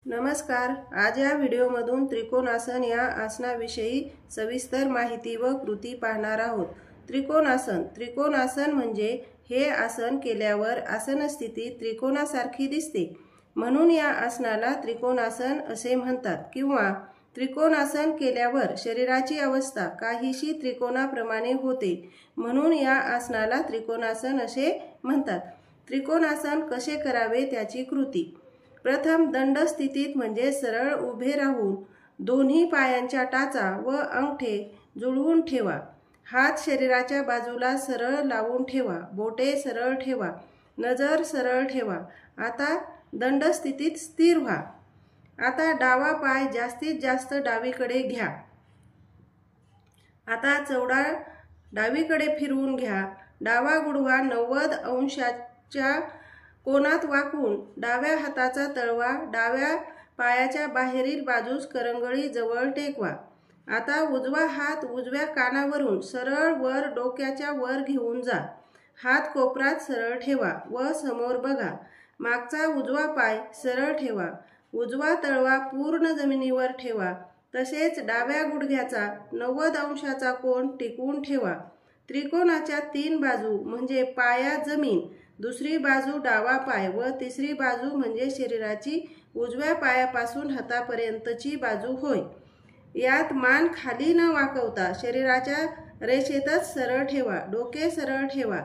नमस्कार। आज या व्हिडिओमधून त्रिकोणासन या आसनाविषयी सविस्तर माहिती व कृती पाहणार आहोत। त्रिकोणासन म्हणजे हे आसन केल्यावर आसन स्थिती त्रिकोणासारखी दिसते, म्हणून या आसनाला त्रिकोणासन असे म्हणतात। किंवा त्रिकोणासन केल्यावर शरीराची अवस्था काहीशी त्रिकोणाप्रमाणे होते, म्हणून या आसनाला त्रिकोणासन असे म्हणतात। त्रिकोणासन कसे करावे त्याची कृती। प्रथम दंड स्थितीत म्हणजे सरळ उभे राहून दोन्ही पायांच्या टाचा व अंगठे जुळवून ठेवा। हात शरीराच्या बाजूला सरळ लावून ठेवा। बोटे सरळ ठेवा। नजर सरळ ठेवा। आता दंड स्थितीत स्थिर व्हा। आता डावा पाय जास्तीत जास्त डावीकडे घ्या। आता चवडा डावीकडे फिरवून घ्या। डावा गुडघा 90 अंशाच्या कोनात वाकवून डाव्या हाताचा तळवा डाव्या पायाच्या बाहेरील बाजूस करंगळी जवळ टेकवा। आता उजवा हात उजव्या कानावरून सरळ वर डोक्याच्या वर घेऊन जा। हात कोपरात सरळ ठेवा व समोर बघा। मागचा उजवा पाय सरळ ठेवा। उजवा तळवा पूर्ण जमिनीवर ठेवा। तसेच डाव्या गुडघ्याचा 90 अंशाचा कोन टिकवून ठेवा। त्रिकोणाच्या 3 बाजू म्हणजे पाया जमीन, दुसरी बाजू डावा पाय व तिसरी बाजू म्हणजे शरीराची उजव्या पायापासून हातापर्यंतची बाजू होय। यात मान खाली न वाकवता शरीराच्या रेषेतच सरळ ठेवा। डोके सरळ ठेवा।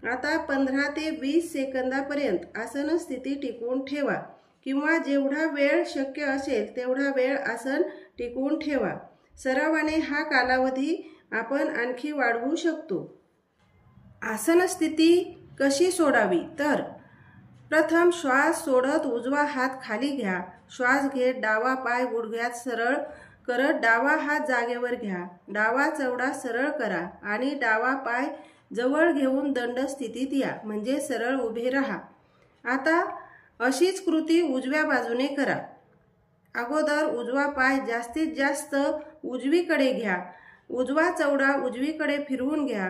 आता 15 ते 20 सेकंदापर्यंत आसन स्थिती टिकवून ठेवा किंवा जेवढा वेळ शक्य असेल तेवढा वेळ आसन टिकवून ठेवा। सरावाने हा कालावधी आपण आणखी वाढवू शकतो। आसन स्थिती कशी सोडावी तर प्रथम श्वास सोडत उजवा हात खाली घ्या। श्वास घेत डावा पाय गुडघ्यात सरळ करत डावा हात जागेवर घ्या। डावा चवडा सरळ करा आणि डावा पाय जवळ घेऊन दंड स्थितीत या, म्हणजे सरळ उभे राहा। आता अशीच कृती उजव्या बाजूने करा। अगोदर उजवा पाय जास्तीत जास्त उजवीकडे घ्या। उजवा चवडा उजवीकडे फिरवून घ्या।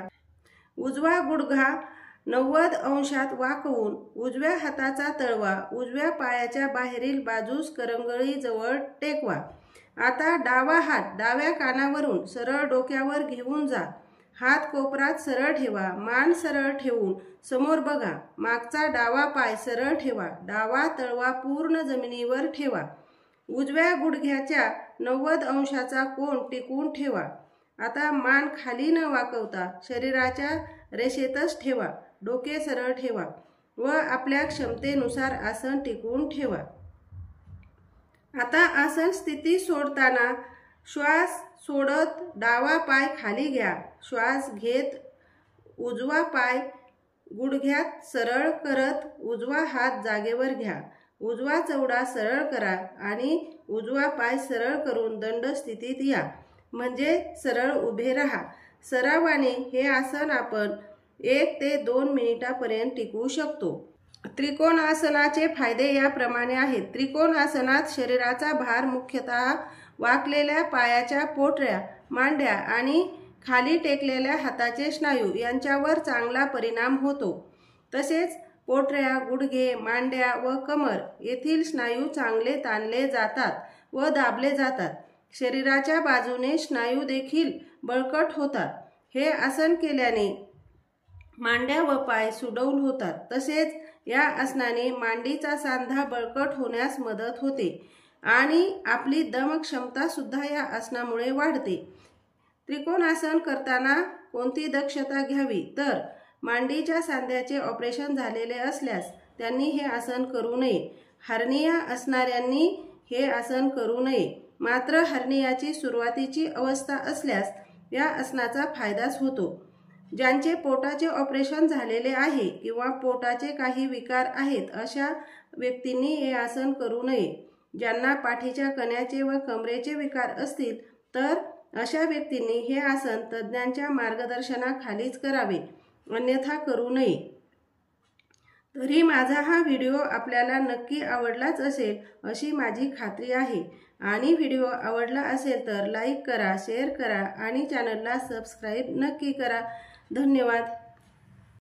उजवा गुडघा 90 अंशात वाकवून उजव्या हाताचा तळवा उजव्या पायाच्या बाहेरील बाजूस करंगळी जवळ टेकवा। आता डावा हात डाव्या कानावरून सरळ डोक्यावर घेऊन जा। हात कोपरात सरळ ठेवा। मान सरळ ठेवून समोर बघा। मागचा डावा पाय सरळ ठेवा। डावा तळवा पूर्ण जमिनीवर ठेवा। उजव्या गुडघ्याच्या 90 अंशाचा कोन टिकवून ठेवा। आता मान खाली न वाकवता शरीराच्या रेषेतच ठेवा। डोके सरळ ठेवा व आपल्या क्षमतेनुसार आसन टिकवून ठेवा। आता आसन स्थिती सोडताना श्वास सोडत डावा पाय खाली घ्या। श्वास घेत उजवा पाय गुडघ्यात सरळ करत उजवा हात जागेवर घ्या। उजवा चवडा सरळ करा आणि उजवा पाय सरळ करून दंड स्थितीत या, म्हणजे सरळ उभे राहा। सरावाने हे आसन आपण 1 ते 2 मिनिटांपर्यंत टिकवू शकतो। त्रिकोणासनाचे फायदे याप्रमाणे आहेत। त्रिकोणासनात शरीराचा भार मुख्यतः वाकलेल्या पायाच्या पोटऱ्या, मांड्या आणि खाली टेकलेल्या हाताचे स्नायू यांच्यावर चांगला परिणाम होतो। तसेच पोटऱ्या, गुडघे, मांड्या व कमर येथील स्नायू चांगले ताणले जातात व दाबले जातात। शरीराच्या बाजूने स्नायू देखील बळकट होतात। हे आसन केल्याने मांड्या व पाय सुडौल होतात। तसेच या आसनाने मांडीचा सांधा बळकट होण्यास मदत होते आणि आपली दम क्षमता सुद्धा या आसनामुळे वाढते। त्रिकोणासन करताना कोणती दक्षता घ्यावी तर मांडीच्या सांध्याचे ऑपरेशन झालेले असल्यास त्यांनी हे आसन करू नये। हर्निया असणाऱ्यांनी हे आसन करू नये। मात्र हर्नियाची सुरुवातीची अवस्था असल्यास या आसनाचा फायदाच होतो। ज्यांचे पोटाचे ऑपरेशन झालेले आहे किंवा पोटाचे काही विकार आहेत अशा व्यक्तींनी हे आसन करू नये। ज्यांना पाठीच्या कण्याचे व कमरेचे विकार असतील तर अशा व्यक्तींनी हे आसन तज्ञांच्या मार्गदर्शनाखालीच करावे, अन्यथा करू नये। तरी माझा हा व्हिडिओ आपल्याला नक्की आवडलाच असेल अशी माझी खात्री आहे आणि व्हिडिओ आवडला असेल तर लाईक करा, शेअर करा आणि चॅनलला सबस्क्राईब नक्की करा। धन्यवाद।